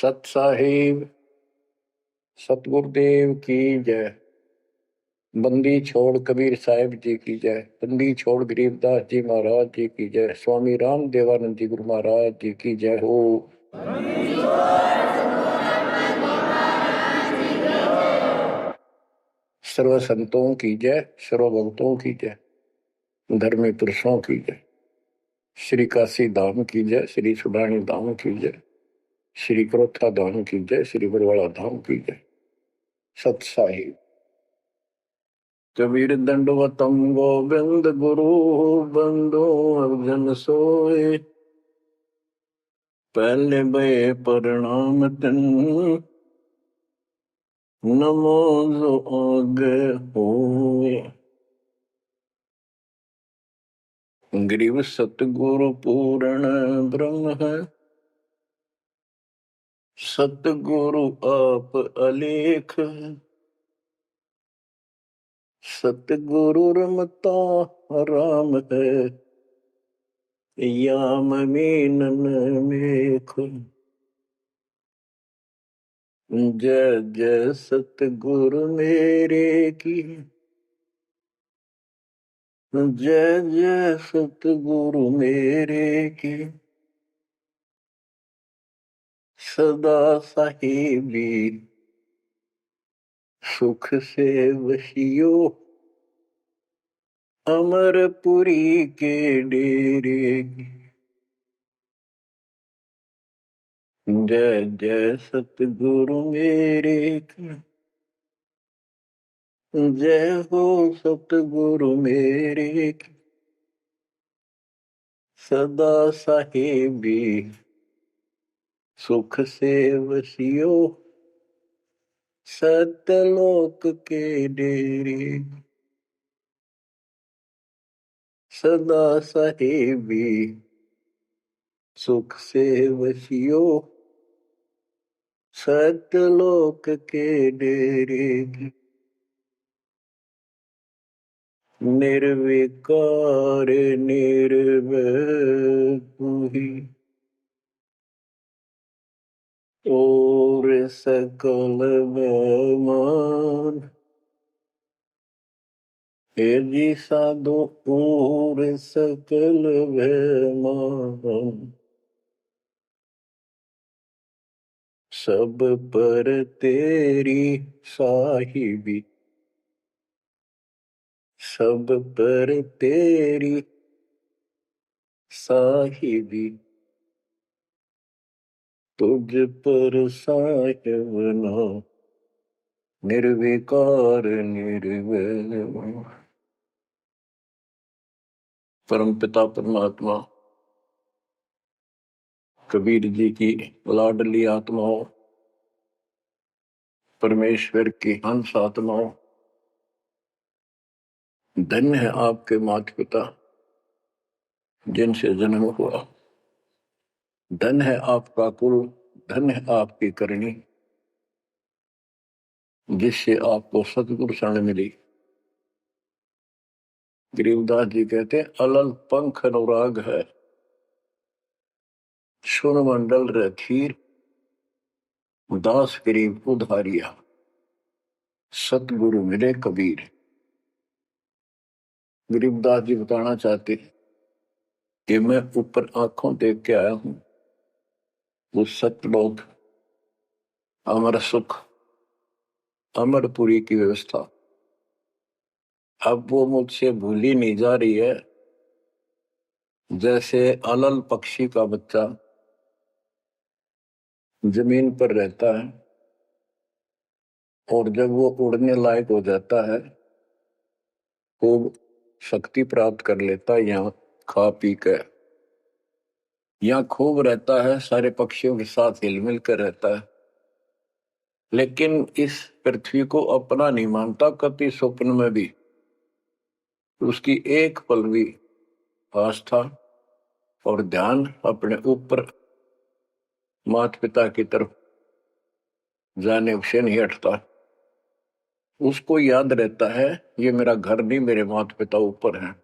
सत साहिब सतगुरुदेव की जय। बंदी छोड़ कबीर साहिब जी की जय। बंदी छोड़ गरीबदास जी महाराज जी की जय। स्वामी राम देवानंद जी गुरु महाराज जी की जय हो। सर्व संतों की जय, सर्व भक्तों की जय, धर्मी पुरुषों की जय। श्री काशी धाम की जय, श्री सुडानी धाम की जय, श्री क्रोथा धाम की जय, श्री बरवाड़ा धाम की जय। सत साहिब कबीर दंडवतम गोविंद गुरु बंदो अर्जन सोए। पहले बे प्रणाम तन नमो जो आगे होए। ग्रीव सतगुरु पूर्ण ब्रह्म है, सतगुरु आप अलेख। सतगुरु रमता राम है, याम मीनन मेख। जय जय सतगुरु मेरे की, जय जय सतगुरु मेरे की। सदा साहिबी सुख से वशियो, अमरपुरी के डेरे की। जय जय सतगुरु मेरे की, जय हो सतगुरु मेरे की। सदा साहिबी सुख से वसियो, सतलोक के डेरे। सदा साहिबी सुख से वसियो, सतलोक के डेरे। निर्विकार निर्भय तू ही, और सकल बेमान। हे जी साधु और सकल बेमान। सब पर तेरी साहिबी, सब पर तेरी साहिबी। तुझ पर साहिब ना निर्विकार निर्वैर। परम पिता परमात्मा कबीर जी की लाडली आत्माओं, परमेश्वर की हंस आत्माओं, धन्य है आपके माता पिता जिनसे जन्म हुआ। धन्य है आपका कुल, धन्य है आपकी करनी जिससे आपको सतगुरु शरण मिली। गरीबदास जी कहते हैं, अलल पंख अनुराग है, सुन मंडल रखीर, दास गरीब उधारिया। सतगुरु मिले कबीर। गरीबदास जी बताना चाहते कि मैं ऊपर आंखों देख के आया हूं वो सतलोक, अमर सुख, अमरपुरी की व्यवस्था। अब वो मुझसे भूली नहीं जा रही है। जैसे अलल पक्षी का बच्चा जमीन पर रहता है और जब वो उड़ने लायक हो जाता है, खूब शक्ति प्राप्त कर लेता है, यहाँ खा पी कर यहाँ खूब रहता है, सारे पक्षियों के साथ हिलमिल कर रहता है, लेकिन इस पृथ्वी को अपना नहीं मानता कभी स्वप्न में भी। उसकी एक पल भी आस्था और ध्यान अपने ऊपर माता पिता की तरफ जाने से नहीं हटता। उसको याद रहता है ये मेरा घर नहीं, मेरे माता पिता ऊपर हैं।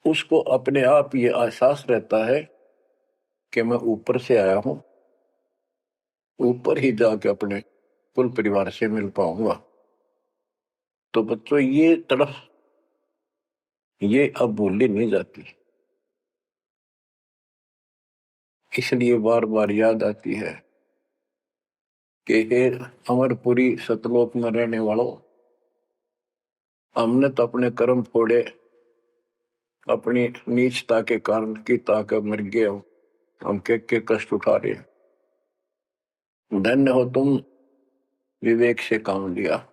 उसको अपने आप ये एहसास रहता है कि मैं ऊपर से आया हूं ऊपर ही जाके अपने कुल परिवार से मिल पाऊंगा। तो बच्चों ये तड़फ ये अब भूली नहीं जाती, इसलिए बार बार याद आती है कि हे अमरपुरी सतलोक में रहने वालों, हमने तो अपने कर्म फोड़े, अपनी नीचता के कारण की ताकत मर गए, हम के कष्ट उठा रहे हैं। धन्य हो तुम, विवेक से काम लिया,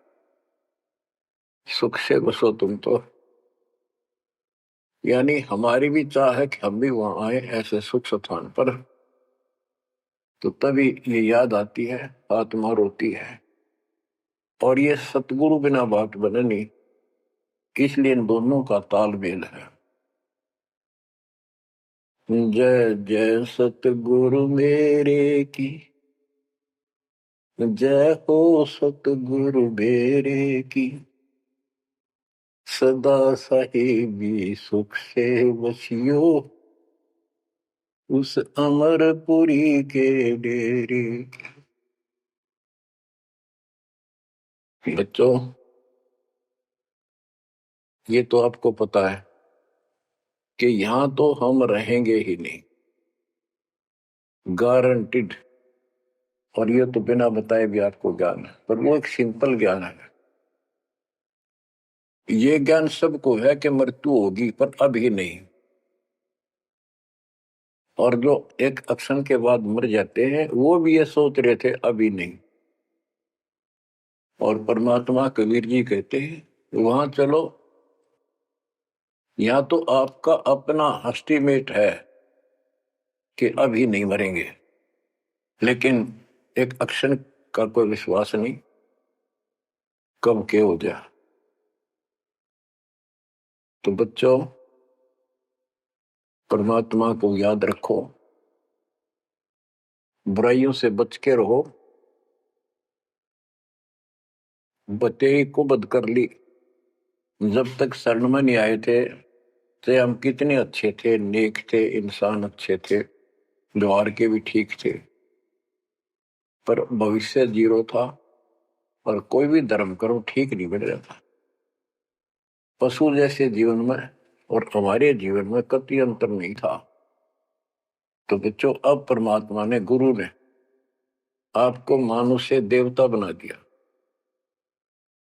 सुख से बसो तुम तो। यानी हमारी भी चाह है कि हम भी वहां आए ऐसे सुख स्थान पर। तो तभी ये याद आती है, आत्मा रोती है। और ये सतगुरु बिना बात बने नहीं, इसलिए इन दोनों का तालमेल है। जय जय सतगुरु मेरे की, जय हो सतगुरु मेरे की, सदा साहिबी सुख से बसियो, उस अमरपुरी के डेरे। बच्चों ये तो आपको पता है कि यहां तो हम रहेंगे ही नहीं, गारंटीड। और ये तो बिना बताए भी आपको ज्ञान है, पर वो एक सिंपल ज्ञान है। ये ज्ञान सबको है कि मृत्यु होगी, पर अभी नहीं। और जो एक क्षण के बाद मर जाते हैं वो भी ये सोच रहे थे अभी नहीं। और परमात्मा कबीर जी कहते हैं वहां चलो, यहाँ तो आपका अपना एस्टीमेट है कि अभी नहीं मरेंगे, लेकिन एक क्षण का कोई विश्वास नहीं कब के हो जाए। तो बच्चों परमात्मा को याद रखो, बुराइयों से बच के रहो। बतेई को बद कर ली, जब तक शरण में नहीं आए थे तो हम कितने अच्छे थे, नेक थे, इंसान अच्छे थे, व्यवहार के भी ठीक थे, पर भविष्य जीरो था। और कोई भी धर्म करो ठीक नहीं बन रहा था। पशु जैसे जीवन में और हमारे जीवन में कतई अंतर नहीं था। तो बच्चों अब परमात्मा ने, गुरु ने आपको मानुष से देवता बना दिया।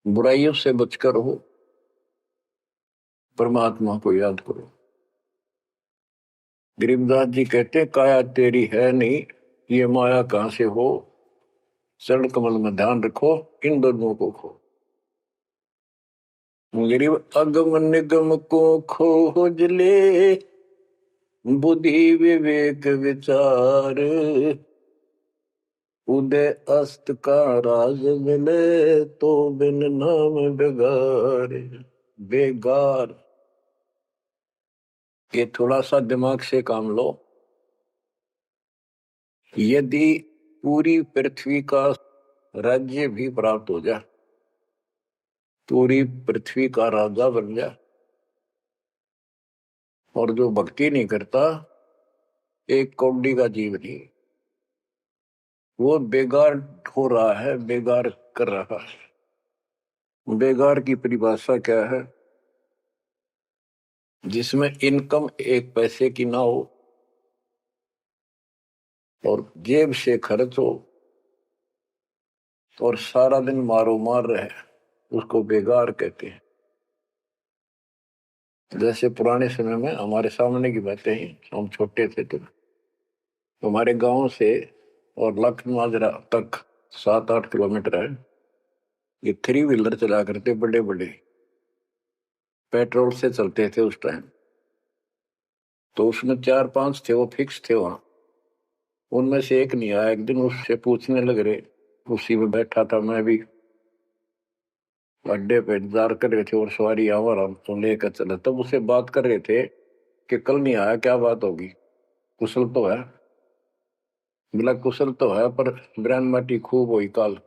बुराइयों से बचकर हो, परमात्मा को याद करो। गरीबदास जी कहते काया तेरी है नहीं, ये माया कहां से हो, चरण कमल में ध्यान रखो, इन दोनों को खो। गरीब अगम निगम को खोज ले, बुद्धि विवेक विचार, उदय अस्त का राज मिले, तो बिन नाम बेगार। बेगार, ये थोड़ा सा दिमाग से काम लो। यदि पूरी पृथ्वी का राज्य भी प्राप्त हो जाए, पूरी पृथ्वी का राजा बन जाए, और जो भक्ति नहीं करता, एक कौड़ी का जीव नहीं, वो बेगार हो रहा है, बेगार कर रहा है। बेगार की परिभाषा क्या है? जिसमें इनकम एक पैसे की ना हो और जेब से खर्च हो और सारा दिन मारो मार रहे, उसको बेगार कहते हैं। जैसे पुराने समय में हमारे सामने की बातें हैं, हम छोटे थे तो हमारे गांव से और लखनऊ तक 7-8 किलोमीटर है। ये 3 व्हीलर चला करते, बड़े बड़े पेट्रोल से चलते थे उस टाइम। तो उसमें 4-5 थे, वो फिक्स थे वहां। उनमें से एक नहीं आया। एक दिन उससे पूछने लग रहे, उसी में बैठा था मैं भी, अड्डे पे इंतजार कर रहे थे और सवारी आवर हम तो लेकर चले। तब उससे बात कर रहे थे कि कल नहीं आया, क्या बात होगी, कुशल तो है? बोला कुशल तो है, पर ब्रांड माटी खूब हुई काल।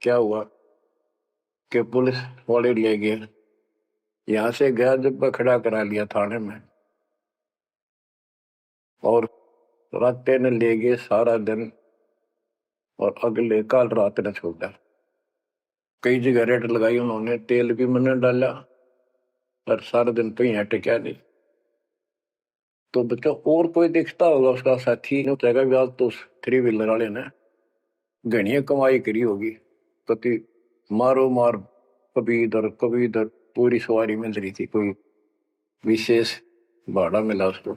क्या हुआ कि पुलिस वाले ले गए, यहाँ से गया जब खड़ा करा लिया थाने में, और रास्ते ने ले गए सारा दिन और अगले काल रात ने छोड़ा। कई जगह रेट लगाई उन्होंने, तेल भी मैंने डाला, और सारा दिन तो यहाँ टिका नहीं। तो बच्चों और कोई दिखता होगा उसका साथी नहीं चाहेगा भी, आज तो उस 3 व्हीलर वाले ने घनी कमाई करी होगी, कति मारो मार, कभी इधर पूरी सवारी मिल रही थी, कोई विशेष भाड़ा मिला उसको,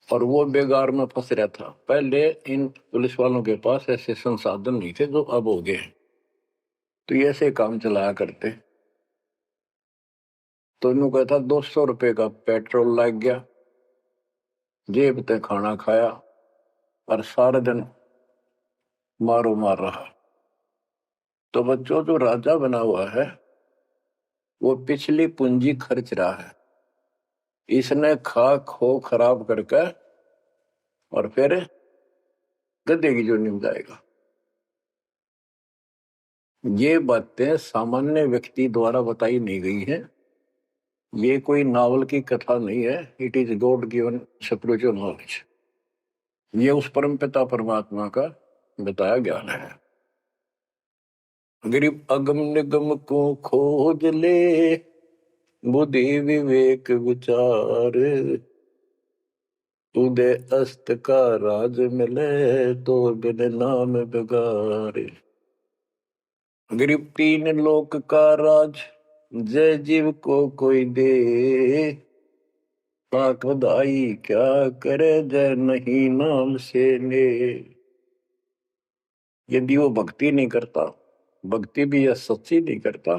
और वो बेगार में फंस रहा था। पहले इन पुलिस वालों के पास ऐसे संसाधन नहीं थे जो अब हो गए, तो ये ऐसे काम चलाया करते। तो इन्हों कहता 200 रुपये का पेट्रोल लग गया, जेब ते खाना खाया, और सारा दिन मारो मार रहा। तो बच्चों जो राजा बना हुआ है वो पिछली पूंजी खर्च रहा है, इसने खा खो खराब करके और फिर गद्दे की जोड़ी में जाएगा। ये बातें सामान्य व्यक्ति द्वारा बताई नहीं गई है, ये कोई नावल की कथा नहीं है। It is God given spiritual knowledge, ये उस परम पिता परमात्मा का बताया ज्ञान है। गरीब अगम निगम को खोज ले, बुद्धि विवेक विचार, उदय अस्त का राज मिले, तो बिन नाम बेगार। गरीब 3 लोक का राज, जय जीव को कोई दे, पाक बधाई क्या करे, जय नहीं नाम से ले। यदि वो भक्ति नहीं करता, भक्ति भी यह सच्ची नहीं करता,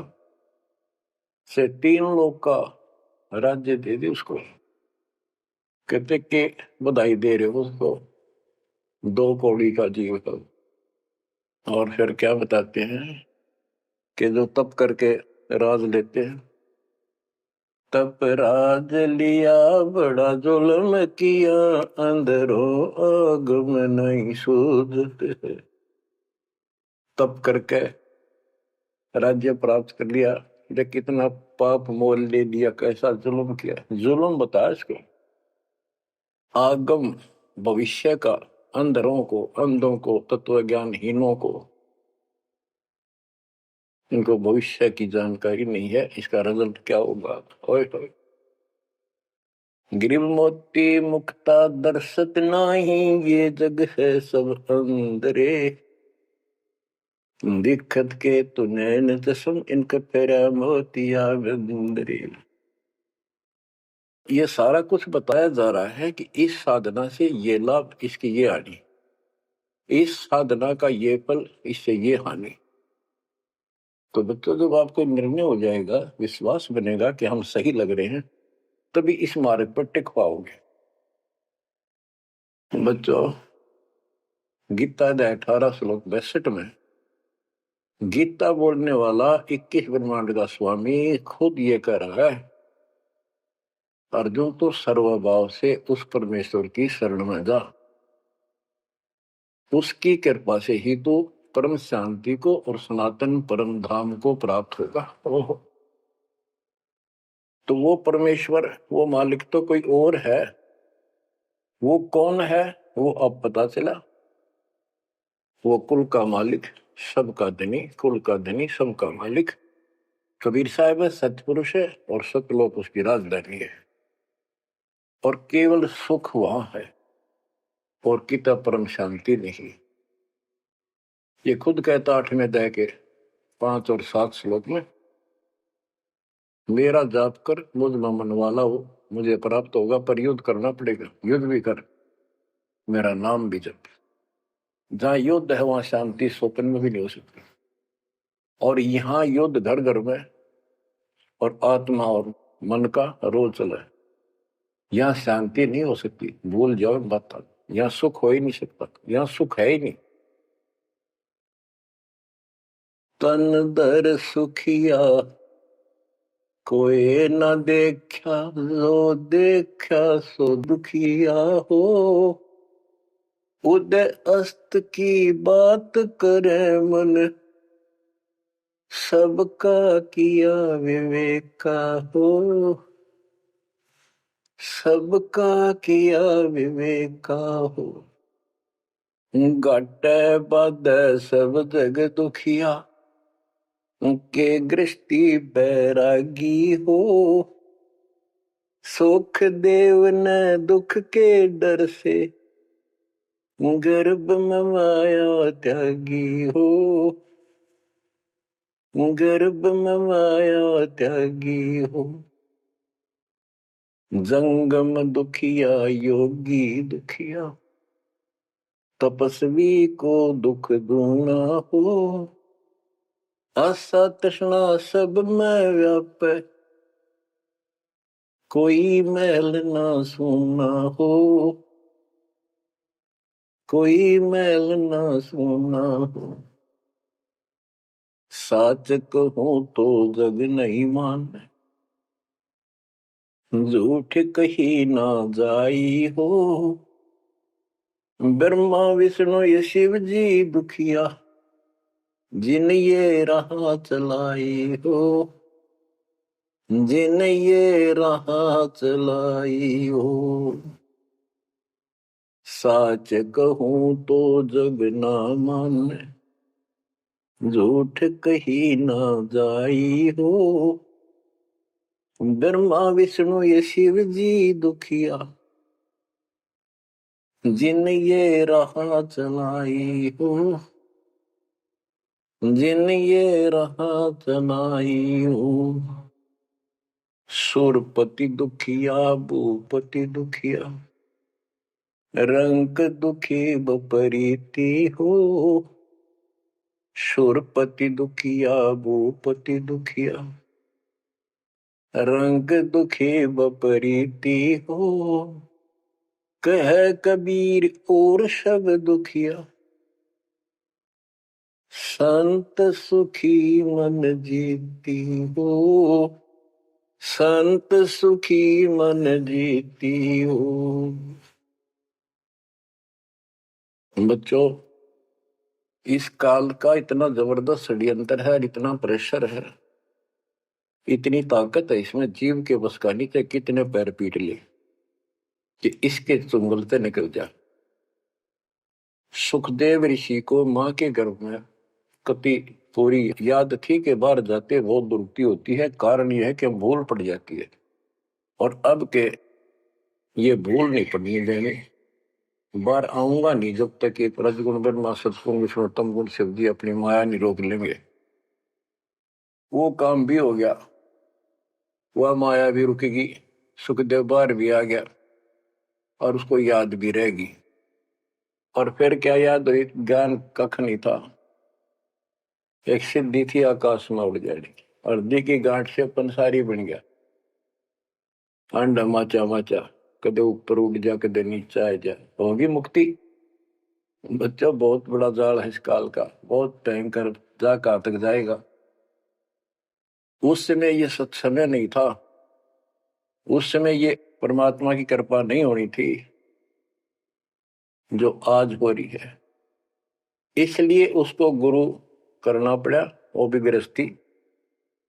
से 3 लोक का राज्य दे दे उसको। कहते कि बधाई दे रहे हो उसको 2 कौड़ी का जीव का। और फिर क्या बताते हैं कि जो तप करके राज लेते हैं, तप राज लिया बड़ा जुल्म किया, अंदरों आगम नहीं सूझते। तप करके राज्य प्राप्त कर लिया, ये कितना पाप मोल ले लिया, कैसा जुल्म किया। जुल्म बताया इसको, आगम भविष्य का, अंधरों को, अंधों को, तत्व ज्ञानहीनों को, इनको भविष्य की जानकारी नहीं है, इसका रिजल्ट क्या होगा। ओए गिरिव मोती मुक्ता दर्शत नाही, ये जग है सब अंदरे, दिक्कत के तु नैन चश्म, इनके फेरा मोतिया बंदरे। ये सारा कुछ बताया जा रहा है कि इस साधना से ये लाभ, इसकी ये हानि, इस साधना का ये फल, इससे ये हानि। तो बच्चों जब आपको निर्णय हो जाएगा, विश्वास बनेगा कि हम सही लग रहे हैं, तभी इस मार्ग पर टिक पाओगे। बच्चों गीता अध्याय 18 श्लोक 62 में गीता बोलने वाला 21 ब्रह्मांड का स्वामी खुद ये कह रहा है, अर्जुन तो सर्वभाव से उस परमेश्वर की शरण में जा, उसकी कृपा से ही तो परम शांति को और सनातन परम धाम को प्राप्त होगा। तो वो परमेश्वर, वो मालिक तो कोई और है। वो कौन है वो अब पता चला। वो कुल का मालिक, सबका धनी, कुल का धनी, सबका मालिक कबीर साहब है, सतपुरुष है, और सतलोक उसकी राजधानी है, और केवल सुख वहां है, और किता परम शांति नहीं। ये खुद कहता 8वें अध्याय के 5 और 7 श्लोक में, मेरा जाप कर मुझ में मन वाला हो, मुझे प्राप्त होगा, पर युद्ध करना पड़ेगा, युद्ध भी कर, मेरा नाम भी जप। जहां युद्ध है वहां शांति स्वप्न में भी नहीं हो सकती, और यहाँ युद्ध घर घर में, और आत्मा और मन का रोल चला है। यहाँ शांति नहीं हो सकती, भूल जाओ बात, यहाँ सुख हो ही नहीं सकता, यहाँ सुख है ही नहीं। तन दर सुखिया कोई न देखा, जो देखा सो दुखिया हो, उदय अस्त की बात करे मन, सबका किया विवेका हो, सबका किया विवेका हो। घाटे बाधे सब जग दुखिया, के गृष्टि बैरागी हो। सुख देव न दुख के डर से, गर्भ में माया त्यागी हो। गर्भ में माया त्यागी हो। जंगम दुखिया योगी दुखिया, तपस्वी को दुख दूना हो। आशा तृष्णा सब में व्यापे, कोई मैल ना सूना हो। कोई मैल ना सूना हो। साच कहूं तो जग नहीं माने, झूठ कही ना जाई हो। ब्रह्मा विष्णु ये शिव जी दुखिया, जिन ये राह चलाई हो। जिन ये राह चलाई हो। साच कहूं तो जग ना माने, झूठ कही ना जाई हो। ब्रह्मा विष्णु ये शिव जी दुखिया, जिन ये राह चलाई हो। जिन ये राह चलाई हो। सुरपति दुखिया भूपति दुखिया, रंग दुखी बपरीति हो। सुरपति दुखिया भूपति दुखिया, रंग दुखी बपरीति हो। कह कबीर और सब दुखिया, संत सुखी मन जीती हो। संत सुखी मन जीती हो। बच्चों, इस काल का इतना जबरदस्त षड्यंत्र है, इतना प्रेशर है, इतनी ताकत है इसमें, जीव के बस का नहीं थे। कितने पैर पीट लिए कि इसके चुंगलते निकल जा। सुखदेव ऋषि को मां के गर्भ में कति पूरी याद थी कि बाहर जाते बहुत दुर्गति होती है। कारण यह है कि भूल पड़ जाती है, और अब के ये भूल नहीं पड़नी देने। बाहर आऊंगा नहीं जब तक कि रजगुण ब्रह्मा सतगुण विष्णु तम गुण शिव जी अपनी माया नहीं रोक लेंगे। वो काम भी हो गया, वह माया भी रुकेगी, सुखदेव बाहर भी आ गया और उसको याद भी रहेगी। और फिर क्या याद हुई? ज्ञान कख नहीं था, एक सिद्धि थी आकाश में उड़ जाएगी। और दी की गांठ से पंसारी बन गया। अंडा माचा माचा, कदे ऊपर उड़ जा कदे नीचे आ जा, होगी मुक्ति। बच्चा बहुत बड़ा जाल है इस काल का, बहुत भयंकर जा कहां तक जाएगा। उस समय ये सत्समय नहीं था, उस समय ये परमात्मा की कृपा नहीं होनी थी जो आज हो रही है। इसलिए उसको गुरु करना पड़ा, वो भी गृहस्थी।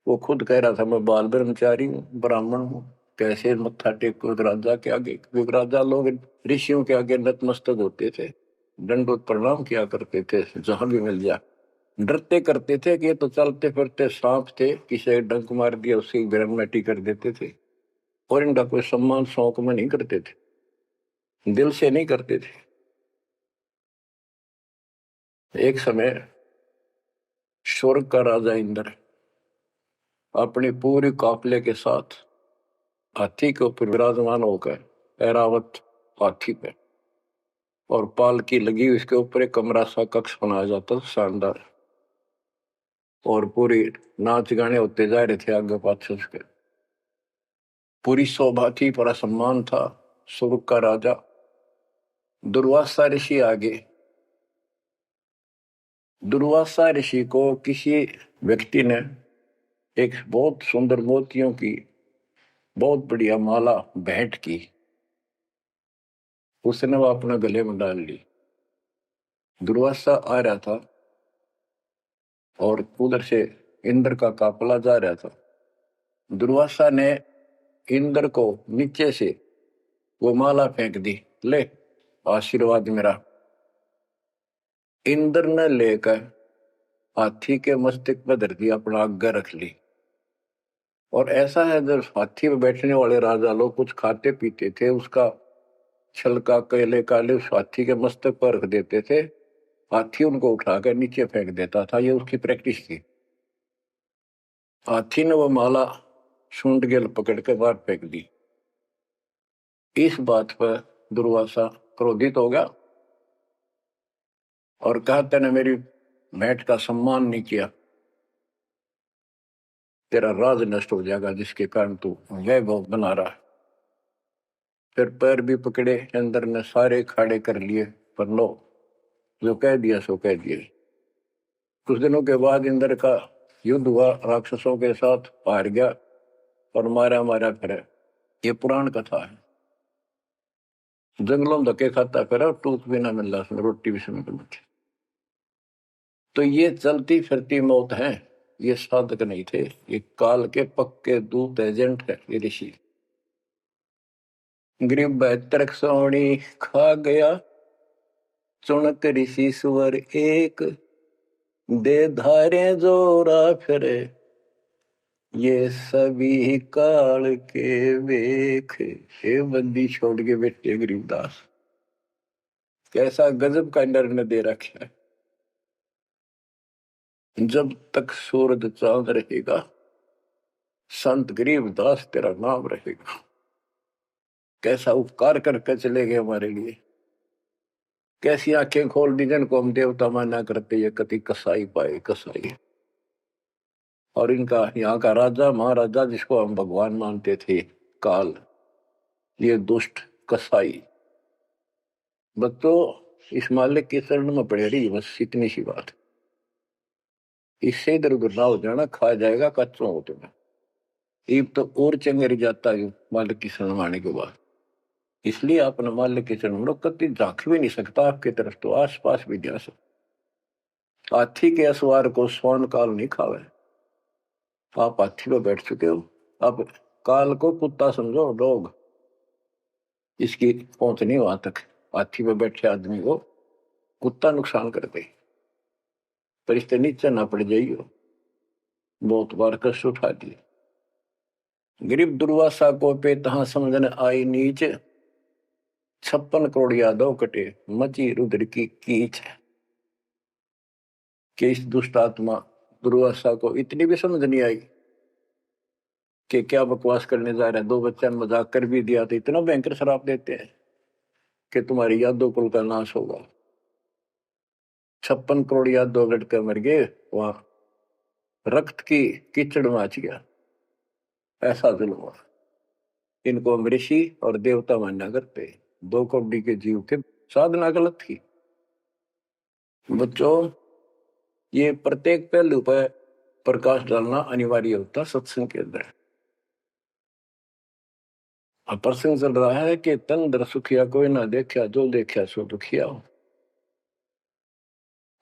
वो खुद कह रहा था मैं बाल ब्रह्मचारी हूँ, ब्राह्मण हूँ, कैसे मत्था टेको राजा के आगे। क्योंकि राजा लोग ऋषियों के आगे नतमस्तक होते थे, दंडोत प्रणाम किया करते थे जहां भी मिल जाए। डरते करते थे कि ये तो चलते फिरते सांप थे, किसी डंक मार दिया उसकी ब्रह्मटी कर देते थे। और इनका कोई सम्मान शौक में नहीं करते थे, दिल से नहीं करते थे। एक समय स्वर्ग का राजा इंद्र अपने पूरे काफिले के साथ हाथी के ऊपर विराजमान होकर, ऐरावत हाथी पे, और पालकी लगी उसके ऊपर एक कमरा सा कक्ष बनाया जाता था शानदार, और पूरी नाच गाने होते जा रहे थे आगे पाछे उसके। पूरी शोभा थी, पूरा सम्मान था। स्वर्ग का राजा दुर्वासा ऋषि आगे। दुर्वासा ऋषि को किसी व्यक्ति ने एक बहुत सुंदर मोतियों की बहुत बढ़िया माला भेंट की। उसने वो अपने गले में डाल ली। दुर्वासा आ रहा था और उधर से इंद्र का काफिला जा रहा था। दुर्वासा ने इंद्र को नीचे से वो माला फेंक दी, ले आशीर्वाद मेरा। इंद्र ने लेकर हाथी के मस्तक पर धर दिया, अपना आज्ञा रख ली। और ऐसा है, जब हाथी में बैठने वाले राजा लोग कुछ खाते पीते थे, उसका छलका केले काले उस हाथी के मस्तक पर रख देते थे, हाथी उनको उठाकर नीचे फेंक देता था। ये उसकी प्रैक्टिस थी। हाथी ने वो माला सूंड गेल पकड़ कर बाहर फेंक दी। इस बात पर दुर्वासा क्रोधित हो गया और कहा, तूने मेरी भेंट का सम्मान नहीं किया, तेरा राज नष्ट हो जाएगा, जिसके कारण तू वैभव बना रहा है। फिर पैर भी पकड़े, अंदर ने सारे खड़े कर लिए, पर लो, जो कह दिया सो कह दिया। कुछ दिनों के बाद इंद्र का युद्ध हुआ, राक्षसों के साथ हार गया और मारा मारा फिरे। ये पुराण कथा है। जंगलों में धक्के खाता फिरा, टूक भी ना मिल रहा, रोटी भी समय पर बची। तो ये चलती फिरती मौत है, ये साधक नहीं थे, ये काल के पक्के दूत एजेंट है ये ऋषि। गरीब 72 सोनी खा गया, चुनक ऋषि सुवर एक, दे धारे जोरा फिरे, ये सभी काल के वेख। हे बंदी छोड़ के बेटे गरीबदास, कैसा गजब का निर्णय दे रखा है। जब तक सूरज चांद रहेगा, संत गरीबदास तेरा नाम रहेगा। कैसा उपकार करके चले गए हमारे लिए, कैसी आंखें खोल दी जिनको हम देवता माना करते, ये कति कसाई पाए कसाई। और इनका यहाँ का राजा महाराजा जिसको हम भगवान मानते थे, काल, ये दुष्ट कसाई। बच्चों, इस मालिक के चरण में पड़े रही, बस इतनी सी बात। इससे इधर उधर ना हो जाना, खा जाएगा कच्चों होते में। ईब तो और चंगेरी जाता है मालिक की शरण आने के बाद। इसलिए अपने मालिक के चरण में कति झांक भी नहीं सकता आपकी तरफ, तो आस पास भी जा सकता। हाथी के असवार को स्वर्ण काल नहीं खावे। आप हाथी पर बैठ चुके हो, अब काल को कुत्ता समझो, डॉग, इसकी पहुंच नहीं वहां तक। हाथी पर बैठे आदमी को कुत्ता नुकसान करते, पर इससे नीचे ना पड़ जाइयो, बहुत बार कष्ट उठा दिए। गरीब दुर्वासा को पे तहां समझने आई नीच, 56 करोड़ यादव कटे, मची रुद्र की कीच। कि इस दुष्ट आत्मा दुर्वासा को इतनी भी समझ नहीं आई कि क्या बकवास करने जा रहे हैं। 2 बच्चा मजाक कर भी दिया तो इतना भयंकर शराब देते हैं कि तुम्हारी यादव कुल का नाश होगा। 56 करोड़ यादव लड़के मर गए, वहां रक्त की कीचड़ मच गया। ऐसा जुल्म हुआ। इनको हम ऋषि और देवता मानना करते, 2 कौड़ी के जीव थे, साधना गलत थी। बच्चों, ये प्रत्येक पहलू पर प्रकाश डालना अनिवार्य होता सत्संग के अंदर। अब प्रसंग चल रहा है कि तन दर सुखिया कोई ना देखा, जो देखा सो दुखिया।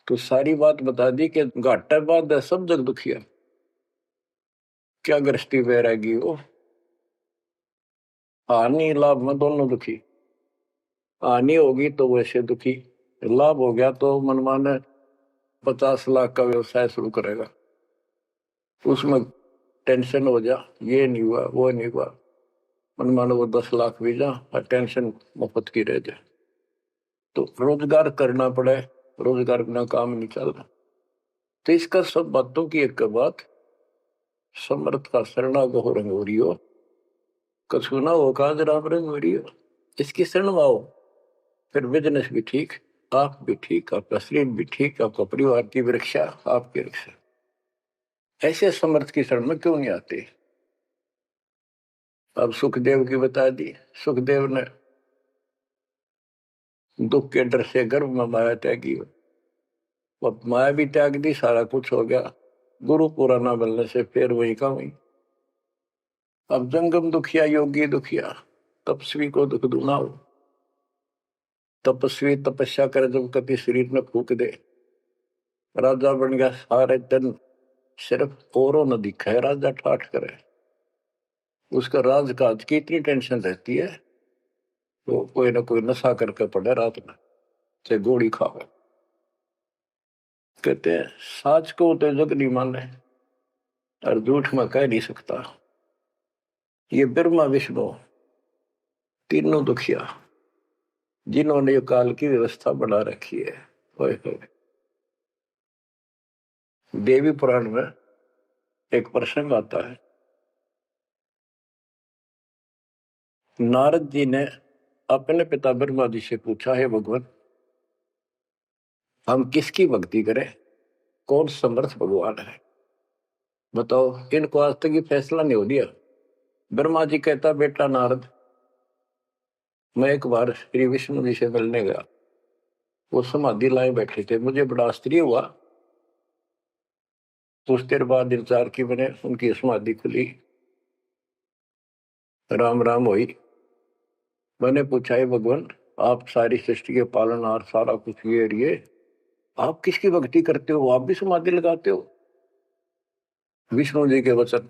तो सारी बात बता दी कि घाटा बाद सब जग दुखिया। क्या गृष्टि वैरागी हो, हानि लाभ में दोनों दुखी। हानि होगी तो वैसे दुखी, लाभ हो गया तो मनमाने 50 लाख का व्यवसाय शुरू करेगा, उसमें टेंशन हो जा, ये नहीं हुआ वो नहीं हुआ, मनमाने वो 10 लाख भी जा और टेंशन मुफ्त की रह जाए। तो रोजगार करना पड़े, रोजगार बिना काम नहीं चल रहा। तो इसका सब बातों की एक बात, समर्थ का शरणा गो रंग हो रही हो, कछुना हो काज राम रंग हो रही हो, इसकी शरण में आओ, फिर बिजनेस भी ठीक, आप भी ठीक, आपका शरीर भी ठीक, आपका परिवार की भी रक्षा, आपकी रक्षा। ऐसे समर्थ की शरण में क्यों नहीं आते। अब सुखदेव की बता दी। सुखदेव ने दुख के डर से गर्भ में माया त्यागी, अब माया भी त्याग दी, सारा कुछ हो गया, गुरु पूरा ना मिलने से फिर वही का वही। अब जंगम दुखिया योगी दुखिया, तपस्वी को दुख दूना हो। तपस्वी तपस्या करे, जब कभी शरीर में फूक दे, राजा बन गया, सारे दिन सिर्फ औरों न दिखाए, राजा ठाठ करे, उसका राजकाज की इतनी टेंशन रहती है, तो कोई ना कोई नशा करके पड़े रात में, चाहे गोली खावे। कहते हैं साच को तो जग नहीं माने और झूठ में कह नहीं सकता। ये ब्रह्मा विष्णु तीनों दुखिया जिन्होंने ये काल की व्यवस्था बना रखी है। होए होए। देवी पुराण में एक प्रसंग आता है, नारद जी ने अपने पिता ब्रह्मा जी से पूछा, है भगवान हम किसकी भक्ति करें, कौन समर्थ भगवान है, बताओ। इनको आज तक ये फैसला नहीं हो दिया। ब्रह्मा जी कहता, बेटा नारद मैं एक बार श्री विष्णु जी से मिलने गया, वो समाधि लाए बैठे थे, मुझे बड़ा आश्चर्य हुआ। कुछ देर बाद इंतजार की मैंने, उनकी समाधि खुली, राम राम हुई। मैंने पूछा, है भगवान आप सारी सृष्टि के पालनहार, सारा कुछ ये आप किसकी भक्ति करते हो, आप भी समाधि लगाते हो। विष्णु जी के वचन,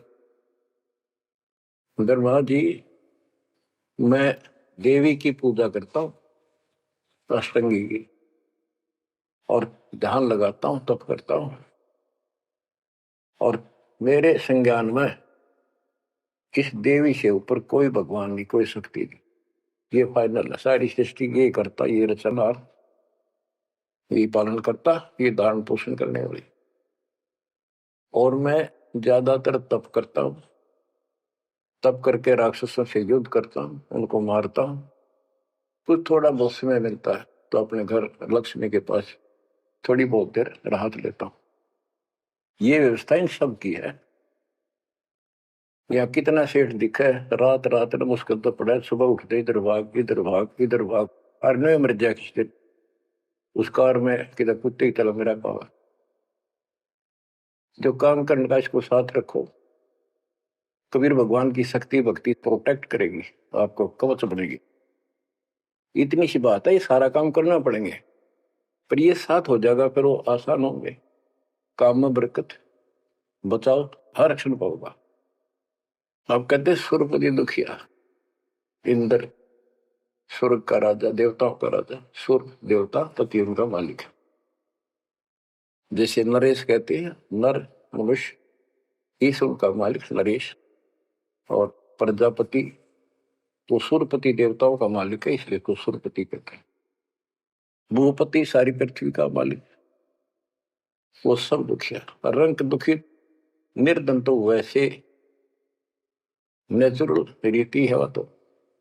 ब्रह्मा जी मैं देवी की पूजा करता हूँ, अष्टंगी की, और ध्यान लगाता हूँ, तप करता हूँ, और मेरे संज्ञान में इस देवी से ऊपर कोई भगवान नहीं, कोई शक्ति नहीं। ये फाइनल है, सारी सृष्टि ये करता, ये रचनहार, ये पालन करता, ये धारण पोषण करने वाली। और मैं ज्यादातर तप करता हूँ, तप करके राक्षसों से युद्ध करता हूँ, उनको मारता हूँ। कुछ थोड़ा बहुत समय मिलता है तो अपने घर लक्ष्मी के पास थोड़ी बहुत देर राहत लेता हूँ। ये व्यवस्था इन सब की है। या कितना सेठ दिखे, रात रात में मुश्किल तो पड़ा, सुबह उठते इधर भाग इधर भाग इधर भाग, और नहीं मर जाए किस दिन उस कार में किधर कुत्ते की तरह मेरा पावा। जो काम करने का इसको साथ रखो, कबीर भगवान की शक्ति भक्ति प्रोटेक्ट करेगी, आपको कवच बनेगी। इतनी सी बात है, ये सारा काम करना पड़ेंगे, पर ये साथ हो जाएगा, फिर वो आसान होंगे। काम में बरकत, बचाओ, हर क्षण पाओगा। आप कहते सुरपति दुखिया, इंद्र स्वर्ग का राजा, देवताओं का राजा, सुर देवता पति उनका मालिक है। जैसे नरेश कहते हैं, नर मनुष्य, ईश्वर का मालिक नरेश, और प्रजापति तो सुरपति देवताओं का मालिक है, इसलिए तो सुरपति कहते हैं। भूपति सारी पृथ्वी का मालिक, वो सब दुखिया। रंग दुखी निर्धन तो वैसे नेचुरल रीति है, वो तो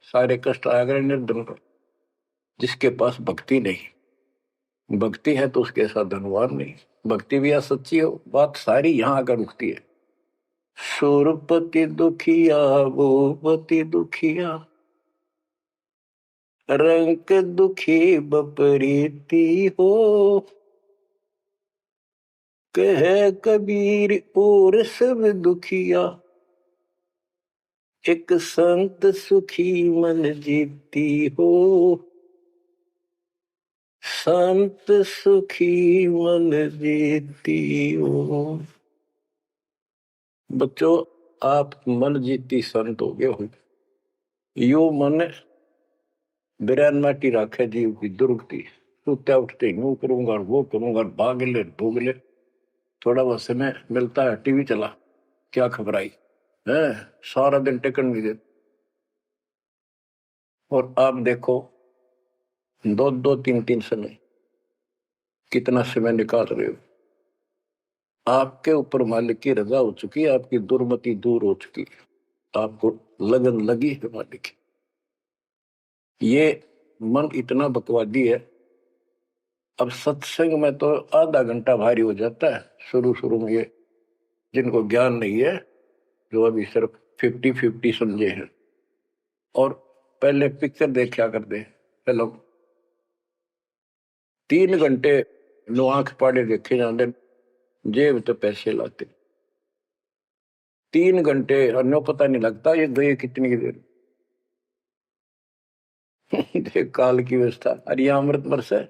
सारे कष्ट आ गए निर्धन पर। जिसके पास भक्ति नहीं, भक्ति है तो उसके साथ धनवान नहीं, भक्ति भी सच्ची हो, बात सारी यहां आकर रुकती है। सुरपति दुखिया भूपति दुखिया, रंग दुखी बपरीती हो, कह कबीर और सब दुखिया, एक संत सुखी मन जीती हो, संत सुखी मन जीती हो। बच्चों आप मन जीती संत हो गए हो। यो मन बिरान माटी राखे जीव की दुर्गति, सुत्या उठते यूं करूंगा वो करूंगा, भाग ले भोग ले, थोड़ा बहुत समय मिलता है टीवी चला, क्या खबर आई है, सारा दिन टिकन नहीं देते। और आप देखो दो दो तीन तीन समय कितना समय निकाल रहे हो। आपके ऊपर मालिक की रजा हो चुकी है, आपकी दुर्मति दूर हो चुकी है, आपको लगन लगी है मालिक की। ये मन इतना बकवादी है। अब सत्संग में तो आधा घंटा भारी हो जाता है शुरू शुरू में, ये जिनको ज्ञान नहीं है, जो अभी सिर्फ 50-50 समझे हैं, और पहले पिक्चर देखा करते पहले 3 घंटे नो आंख पाड़े देखे जाते, जेब तो पैसे लाते 3 घंटे, अन्य पता नहीं लगता ये गए कितनी देर। देख काल की व्यवस्था। अरे अमृत वर्ष है,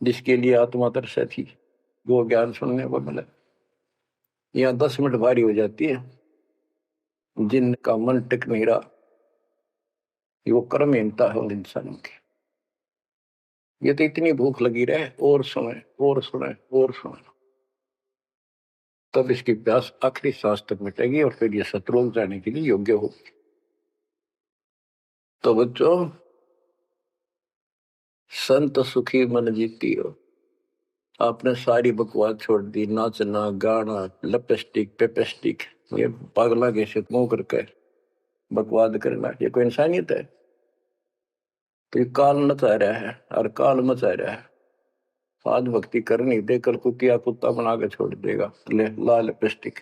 जिसके लिए आत्मा तरसा थी, वो ज्ञान सुनने को मिला। यहाँ 10 मिनट भारी हो जाती है, जिनका मन टिक नहीं रहा, वो कर्महीनता है उन इंसानों की। ये तो इतनी भूख लगी रहे और सुने और सुने और सुने, तब इसकी प्यास आखिरी सांस तक मिटेगी और फिर ये शत्रुघ्न जाने के लिए योग्य होगी। तो बच्चों, संत सुखी मन जीती हो। आपने सारी बकवास छोड़ दी, नाचना गाना लिपस्टिक पेपेस्टिक, ये पागला के मुंह करके बकवाद करना, ये कोई इंसानियत है? तो ये काल मचा रहा है और काल मचा रहा है। आज भक्ति करनी दे, कल कुतिया कुत्ता बना के छोड़ देगा। ले लाल लिपस्टिक,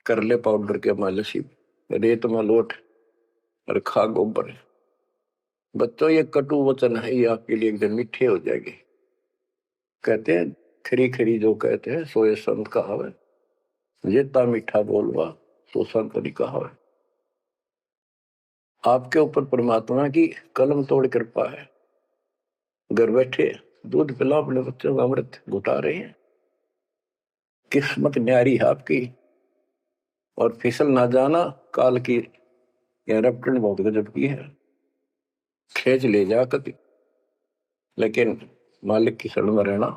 कर ले पाउडर के मालिश, रेत में लोट और खा गोबर। बच्चों, ये कटु वचन है, ये आपके लिए एकदम मीठे हो जाएंगे। कहते हैं खरी खरी जो कहते हैं सो ये संत कहावे, जेता मीठा बोलवा सो संत नहीं कहावे। आपके ऊपर परमात्मा की कलम तोड़ कृपा है। घर बैठे दूध पिला अपने बच्चों का अमृत घुटा रहे हैं। किस्मत न्यारी है आपकी। और फिसल ना जाना, काल की रपटन बहुत गजब की है, खेच ले जा कभी, लेकिन मालिक की शरण में रहना।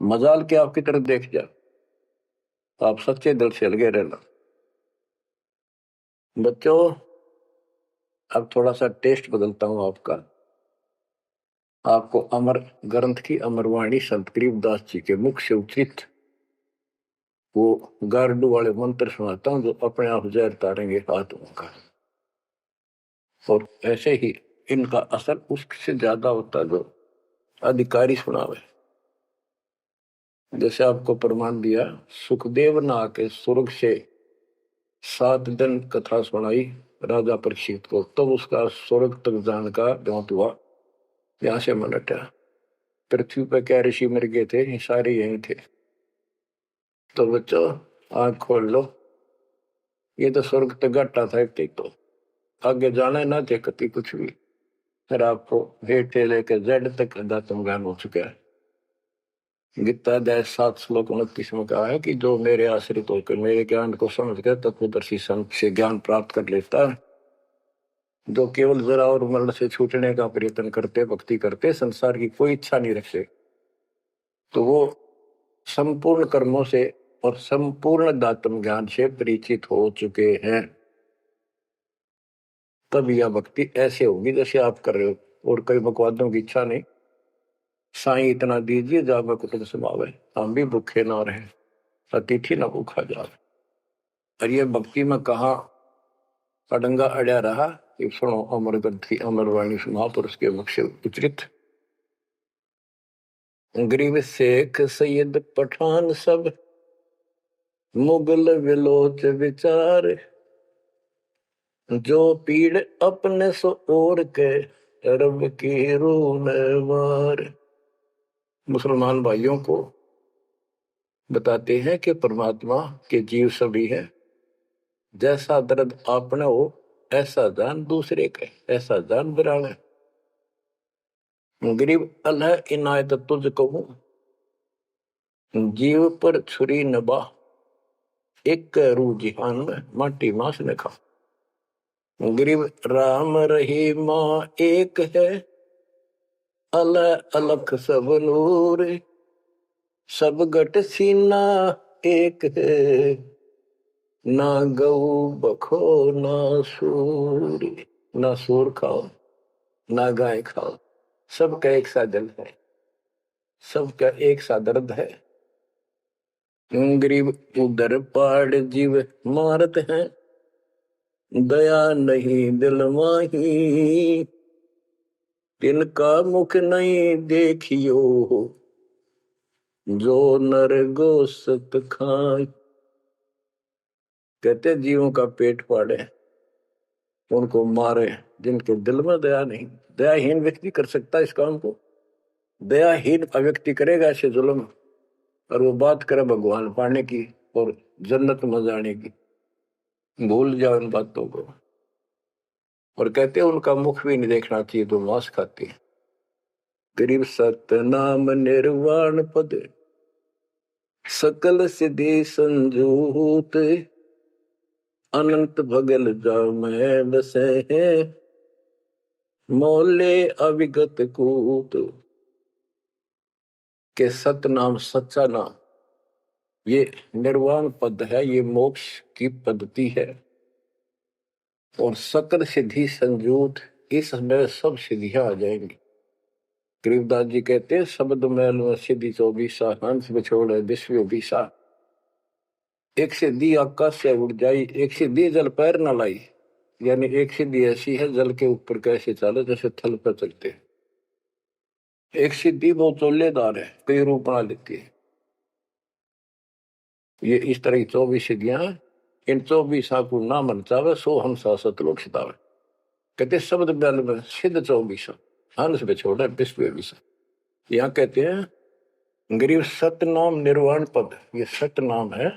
मजाल के आपकी तरफ देख जा, आप सच्चे दिल से लगे रहना। बच्चों, अब थोड़ा सा टेस्ट बदलता हूं आपका। आपको अमर ग्रंथ की अमरवाणी संत गरीबदास जी के मुख से उचित वो गारडू वाले मंत्र सुनाता हूं, जो अपने आप जहर तारेंगे आत्मा का। और ऐसे ही इनका असर उससे ज्यादा होता जो अधिकारी सुनावे। जैसे आपको प्रमाण दिया, सुखदेव ना के स्वर्ग से 7 दिन कथा सुनाई राजा परीक्षित को, तब तो उसका स्वर्ग तक जाने का द्योत हुआ। यहां से मन हटा। पृथ्वी पर क्या ऋषि मर गए थे, सारे यही थे। तो बच्चों, आंख खोल लो। ये तो स्वर्ग तक घाटा था, तो आगे जाना ना थे कति कुछ भी। फिर आपको हेठ से लेकर जेड तक अध्यात्म ज्ञान हो चुका है। गीता अध्याय 7 श्लोक 29 में कहा है कि जो मेरे आश्रित होकर मेरे ज्ञान को समझ कर तत्वदर्शी संत से ज्ञान प्राप्त कर लेता है, जो केवल जरा और मरण से छूटने का प्रयत्न करते, भक्ति करते, संसार की कोई इच्छा नहीं रखते, तो वो संपूर्ण कर्मों से और संपूर्ण दात्म ज्ञान से परिचित हो चुके हैं। तब यह भक्ति ऐसे होगी जैसे आप कर रहे हो, और कई बकवादों की इच्छा नहीं। साईं इतना दीजिए जावे कुटुंब समावे, हम भी भूखे ना रहे, अतिथि न भूखा जावे। और ये भक्ति में कहा अडंगा अड़या रहा। ये सुनो अमर ग्रंथी अमरवाणी महापुरुष के मुख से उच्चरित। गरीब शेख सैयद पठान सब, मुगल विलोच विचार, जो पीड़ अपने सो और के रब की रूह मार। मुसलमान भाइयों को बताते हैं कि परमात्मा के जीव सभी है। जैसा दर्द आपने हो ऐसा जान दूसरे के, ऐसा जान बिराने। गरीब अल्लाह इनायत तुझ कहूं, जीव पर छुरी नबा, एक रू जिहान में माटी मांस ने खा। गरीब राम रहीमा एक है, अल्लाह अलख सब नूर, सब गट सीना एक है, ना गऊ बखो ना सूर। ना सूर खाओ ना गाय खाओ, सबका एक सा दिल है, सबका एक सा दर्द है। गरीब उधर पाड़ जीव मारत हैं, दया नहीं दिल माही, तिनका मुख नहीं देखियो, जो नर गोसत खाए। कहते जीवों का पेट फाड़े, उनको मारे, जिनके दिल में दया नहीं। दयाहीन व्यक्ति कर सकता है इस काम को। दयाहीन व्यक्ति करेगा ऐसे जुल्म, और वो बात करे भगवान पाने की और जन्नत में जाने की, भूल जाओ इन बातों को। और कहते हैं उनका मुख भी नहीं देखना चाहिए, तो मांस खाते हैं। गरीब सतनाम निर्वाण पद, सकल सिद्धि संजूत, अनंत भगल जा में बसे हैं, मोले अविगत कूत के सतनाम सच्चा नाम, ये निर्वाण पद है, ये मोक्ष की पद्धति है। और सकल सिद्धि संजूत, इसमें सब सिद्धियां आ जाएंगी। गरीबदास जी कहते हैं शब्द मैल में सिद्धि 24 हंस बिछोड़ विश्व 20। एक सिद्धि आकाश से उड़ जाई, एक सिद्धि जल पैर न लाई। यानी एक सिद्धि ऐसी है जल के ऊपर कैसे चले जैसे थल पर चलते हैं। एक सिद्धि बहुत चोलेदार है, कई रूप बना लेती है। ये इस तरह की 24 सिद्धियां हैं। इन 24 को ना मन चावे सो हम सतलोक सितावे। कहते शब्द मैल में सिद्ध 24 हंस बिछोड़ विश्व 20। यहाँ कहते हैं गरीब सतनाम निर्वाण पद, ये सत नाम है,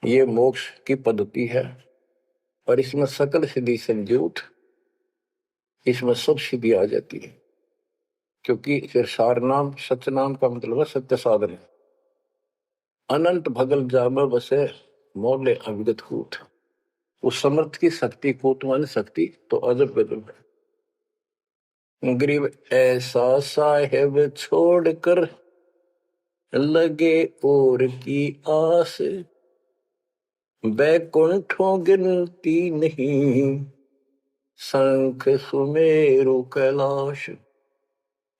ये मोक्ष की पद्धति है। और इसमें सकल सिद्धि संजूत, इसमें सब सिद्धि आ जाती है। क्योंकि फिर सार नाम सत्य नाम का मतलब है सत्य साधन। अनंत भगल जाम बसे मोले अविगत कूट। उस समर्थ की शक्ति, कूट मान शक्ति तो अजब गजब है। गरीब ऐसा साहेब छोड़कर लगे और की आस, बैकुंठों गिनती नहीं शंख सुमेरु कैलाश।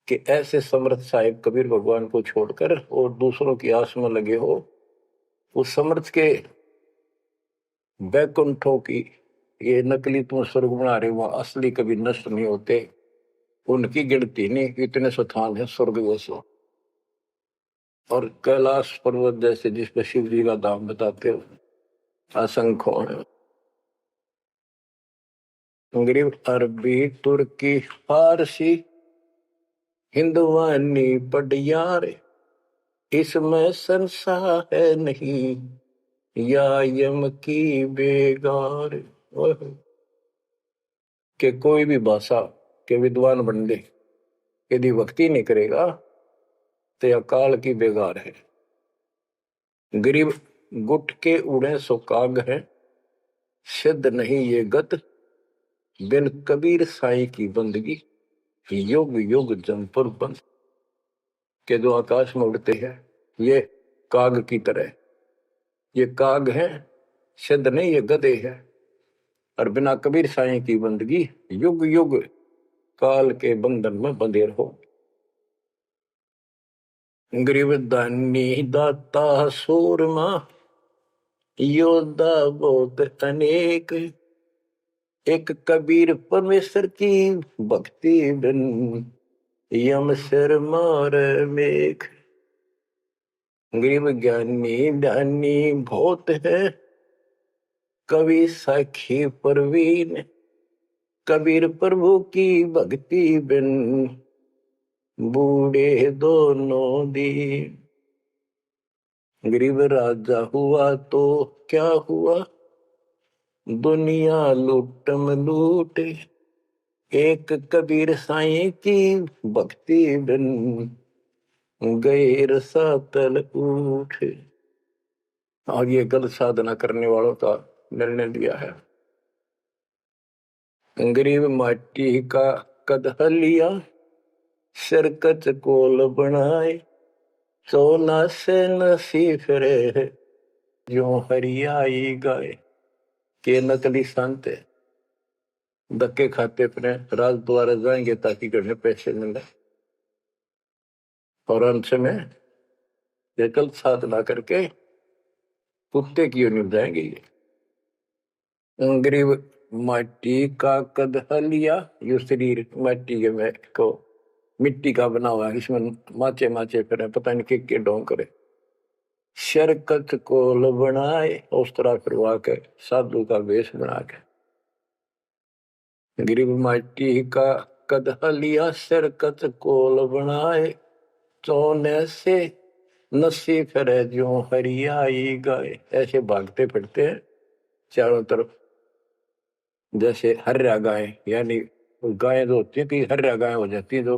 कि ऐसे समर्थ साहिब कबीर भगवान को छोड़कर और दूसरों की आस में लगे हो, उस समर्थ के बैकुंठों की, ये नकली तुम स्वर्ग बना रहे हो, असली कभी नष्ट नहीं होते, उनकी गिनती नहीं, इतने स्थान है स्वर्ग जैसे। और कैलाश पर्वत जैसे जिसपे शिव जी का धाम बताते हो, असंख्य है। गरीब अरबी तुर्की फारसी हिंदवानी पटियार, इसमें संसार है नहीं या यम की बेगार। कि कोई भी भाषा के विद्वान बंदे यदि भक्ति नहीं करेगा तो यह काल की बेगार है। गरीब गुट के उड़े सो काग है, सिद्ध नहीं ये गत बिन कबीर साई की बंदगी युग युग जमपुर बंद। के जो आकाश में उड़ते हैं ये काग की तरह, ये काग है, सिद्ध नहीं ये गधे है। और बिना कबीर साईं की बंदगी युग युग काल के बंधन में बंधे रहो। गरीब दानी दाता सूरमा योद्धा बहुत अनेक, एक कबीर परमेश्वर की भक्ति बिन यम सिर मार मेघ। गरीब ज्ञानी ध्यानी बहुत है, कवि साखी परवीन, कबीर प्रभु की भक्ति बिन बूढ़े दोनों दीन। गरीब राजा हुआ तो क्या हुआ, दुनिया लूटम लूटे, एक कबीर साईं की भक्ति बिन गैर सातल उठे। और ये गलत साधना करने वालों का निर्णय लिया है। गरीब माटी का कदह लिया, सिरकत कोल बनाए, सोना से नसी फिरे जो हरियाई गाय। के नकली संत धक्के खाते अपने राज द्वारा जाएंगे ताकि गढ़े पैसे मिले, और अंत में ये गलत साधना करके कुत्ते की ओर जाएंगे। ये गरीब माटी का कदह लिया, यो शरीर माटी के में को मिट्टी का बना हुआ है, इसमें माचे माचे फिर पता नहीं के ढोंग करे। शरकत कोल बनाए, उस तरह करवा के साधु का वेश बना के। गरीब माटी का कदह लिया, शरकत कोल बनाए, चौने से नसी फिरे जो हरियाई गाय। ऐसे भागते फिरते हैं चारों तरफ जैसे हर्या गाय, यानी गायें जो होती है कि हर्या गाय हो जाती है जो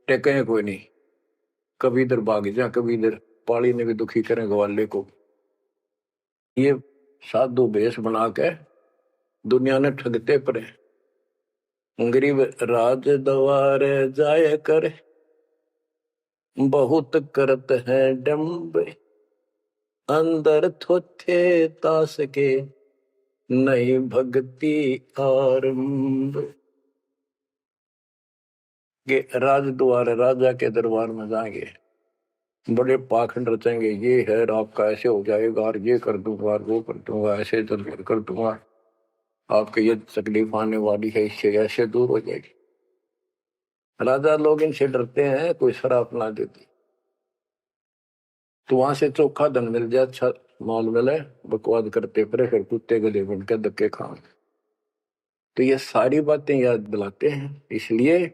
टेके कोई नहीं, कभी इधर भाग जा कभी इधर, पाली ने भी दुखी करें ग्वाले को। ये साधु भेष बना के दुनिया ने ठगते पड़े। गरीब राज द्वार जाय कर, बहुत करत है डम्ब, अंदर थोथे तास के, नहीं भक्ति आरंभ। के राजद्वार राजा के दरबार में जाएंगे, बड़े पाखंड रचेंगे, ये है आपका ऐसे हो जाएगा और ये कर दूंगा और वो कर दूंगा, ऐसे कर दूंगा, आपके ये तकलीफ आने वाली है, इससे ऐसे दूर हो जाएगी। राजा लोग इनसे डरते हैं, कोई शराब ना देती तो वहां से चोखा धन मिल जाए, अच्छा माल मिले, बकवाद करते फिर कुत्ते गले बन के धक्के खाएं। तो ये सारी बातें याद दिलाते हैं इसलिए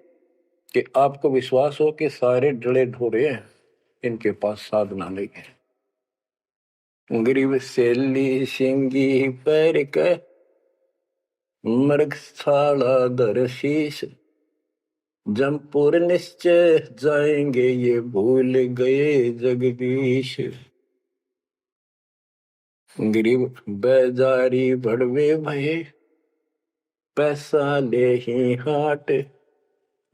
कि आपको विश्वास हो कि सारे डले ढोरे हैं, इनके पास साधना नहीं है। गरीब सेली सिंगी पैर के, मृगशाला धर शीश, जमपुर निश्चय जाएंगे, ये भूल गए जगदीश। गरीब बेजारी भड़वे भये, पैसा ले ही हाट,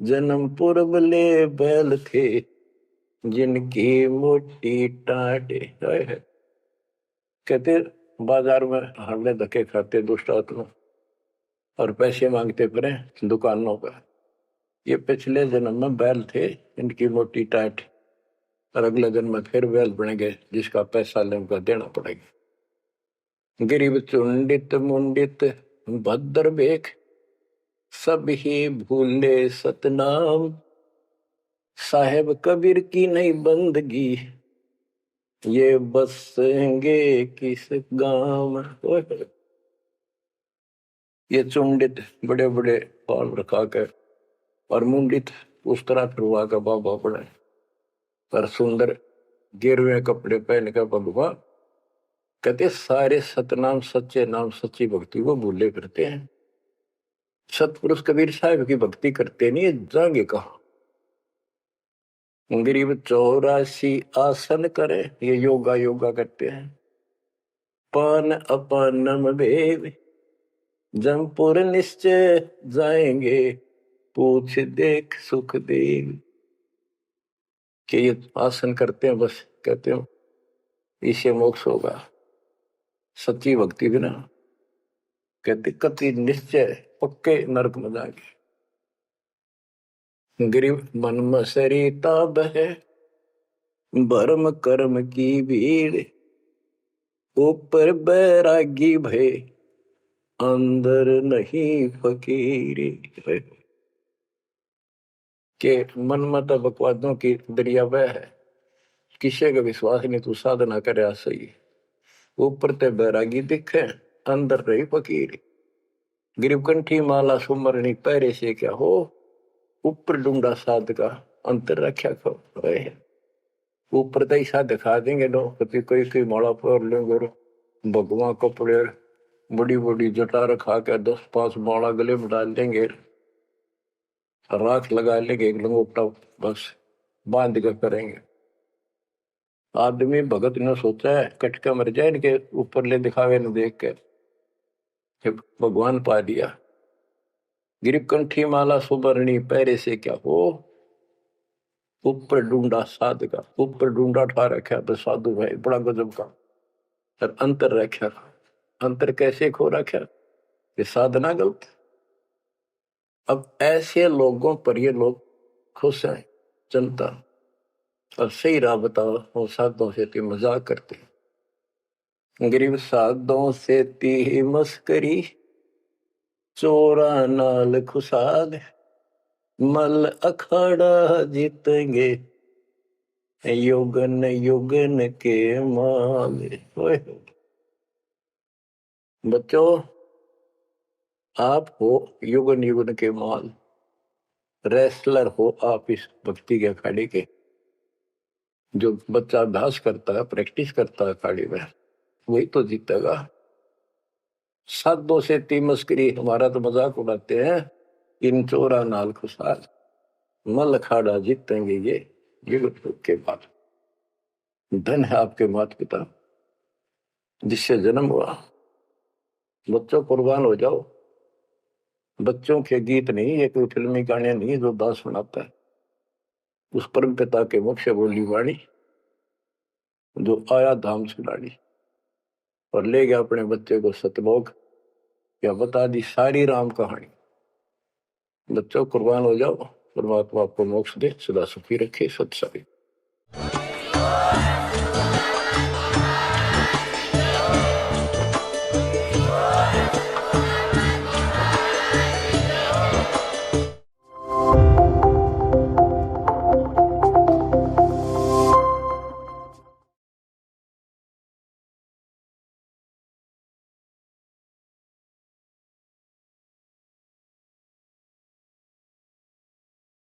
जन्म पूर्व ले बैल थे, जिनकी मोटी टाट। कहते बाजार में हरने धक्के खाते दुष्ट आत्मा और पैसे मांगते फिरे दुकानों पर, ये पिछले जन्म में बैल थे, इनकी मोटी टाट, और अगले जन्म में फिर बैल बनेंगे, जिसका पैसा ले उनका देना पड़ेगा। गरीब चुंडित मुंडित भद्र बेख, सब ही भूले सतनाम, साहेब कबीर की नहीं बंदगी, ये बसेंगे किस गांव में। ये चुंडित बड़े बड़े बाल रखा कर और मुंडित उस तरह फिरवा कर बाबा पड़े, पर सुंदर गिरवे कपड़े पहन कर भगवान, कहते सारे सतनाम सच्चे नाम सच्ची भक्ति को भूले करते हैं। सतपुरुष कबीर साहब की भक्ति करते नहीं, जाएंगे कहा। गरीब 84 आसन करे, ये योगा करते हैं। पान अपानम भेद, जमपुर निश्चय जाएंगे, पूछ देख सुख देव। कि ये आसन करते हैं, बस कहते हो इससे मोक्ष होगा, सच्ची भक्ति बिना कहते कति निश्चय पक्के नरक में जाएंगे। गरीब मन मसरी ताब है, भरम कर्म की भीड़, ऊपर बैरागी भय, अंदर नहीं फकीरी। के मन मत बकवादों की दरिया वह है, किसी का विश्वास नहीं, तू साधना करे सही, ऊपर ते बैरागी दिखे, अंदर रही फकीरी। गरीब कंठी माला सुमरनी पैरे से क्या हो, ऊपर ढूंढा साध का, अंतर रख्या खो। ऊपर तो ऐसा दिखा देंगे लोग, कभी कोई माला पर लेंगे, भगवान कपड़े बड़ी बड़ी जटा रखा के 10-5 माला गले में डाल देंगे, राख लगा लेंगे, एक लंगोटा बस बांध कर करेंगे। आदमी भगत ने सोचा है कटका मर जाए इनके ऊपर ले दिखावे न देख के, भगवान पा दिया। गिरीब कंठी माला सुबरणी पैरे से क्या हो, ऊपर ढूंढा साध का, ऊपर ढूंढा ठा रखा तो साधु भाई बड़ा गजब का, और अंतर रखा, अंतर कैसे खो रखा, ये साधना गलत। अब ऐसे लोगों पर ये लोग खुश हैं जनता, और सही राह बताओ, वो साधुओं से ती मजाक करते। गरीब साधुओं से ती मस्करी, चोरा नाल खुशाल, मल अखाड़ा जीतेंगे, युगन युगन के माल। बच्चों आप हो युगन युगन के माल, रेसलर हो आप इस भक्ति के अखाड़े के। जो बच्चा अभ्यास करता है, प्रैक्टिस करता है अखाड़े में, वही तो जीतेगा। साधुओं से ती मस्करी, हमारा तो मजाक उड़ाते हैं, इन चोरा नाल खुशाल, मल अखाड़ा जीतेंगे ये युग के बाद। धन है आपके माता पिता जिससे जन्म हुआ, बच्चों कुर्बान हो जाओ, बच्चों के गीत नहीं, ये कोई फिल्मी गाने नहीं जो दास सुनाता है। उस परम पिता के मुख से बोली वाणी, जो आया धाम से लाड़ी और ले गया अपने बच्चे को सतलोक, या बता दी सारी राम कहानी। बच्चों कुर्बान हो जाओ, परमात्मा आपको मोक्ष दे, सदा सुखी रखे। सत्संग।